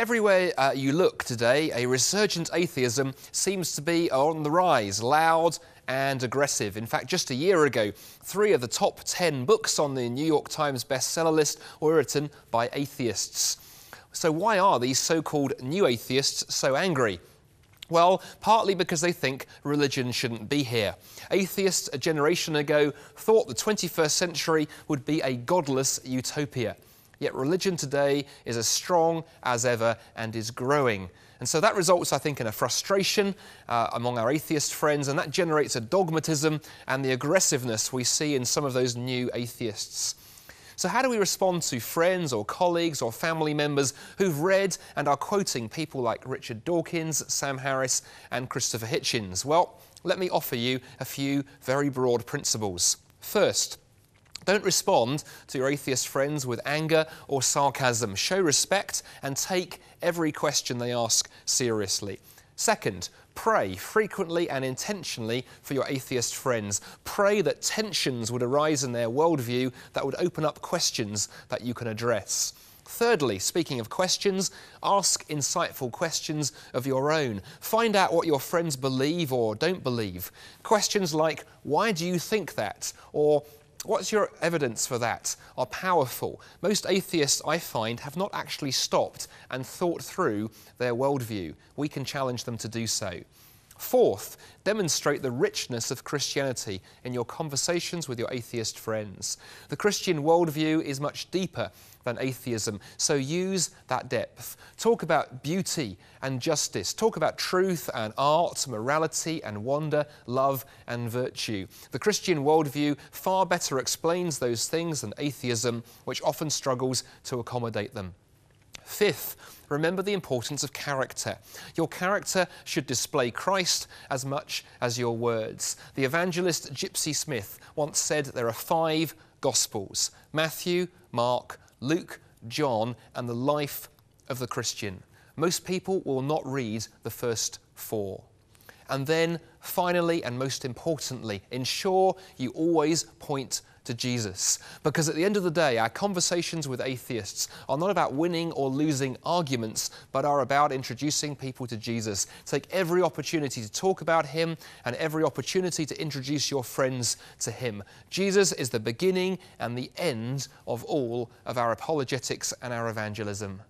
Everywhere you look today, a resurgent atheism seems to be on the rise, loud and aggressive. In fact, just a year ago, 3 of the top 10 books on the New York Times bestseller list were written by atheists. So why are these so-called new atheists so angry? Well, partly because they think religion shouldn't be here. Atheists a generation ago thought the 21st century would be a godless utopia. Yet religion today is as strong as ever and is growing. And so that results, I think, in a frustration among our atheist friends, and that generates a dogmatism and the aggressiveness we see in some of those new atheists. So how do we respond to friends or colleagues or family members who've read and are quoting people like Richard Dawkins, Sam Harris and Christopher Hitchens? Well, let me offer you a few very broad principles. First, don't respond to your atheist friends with anger or sarcasm. Show respect and take every question they ask seriously. Second, pray frequently and intentionally for your atheist friends. Pray that tensions would arise in their worldview that would open up questions that you can address. Thirdly, speaking of questions, ask insightful questions of your own. Find out what your friends believe or don't believe. Questions like, why do you think that? Or, what's your evidence for that? Are powerful. Most atheists, I find, have not actually stopped and thought through their worldview. We can challenge them to do so. Fourth, demonstrate the richness of Christianity in your conversations with your atheist friends. The Christian worldview is much deeper than atheism, so use that depth. Talk about beauty and justice. Talk about truth and art, morality and wonder, love and virtue. The Christian worldview far better explains those things than atheism, which often struggles to accommodate them. Fifth, remember the importance of character. Your character should display Christ as much as your words. The evangelist Gypsy Smith once said there are 5 Gospels: Matthew, Mark, Luke, John, and the life of the Christian. Most people will not read the first 4. And then, finally, and most importantly, ensure you always point to Jesus. Because at the end of the day, our conversations with atheists are not about winning or losing arguments, but are about introducing people to Jesus. Take every opportunity to talk about him and every opportunity to introduce your friends to him. Jesus is the beginning and the end of all of our apologetics and our evangelism.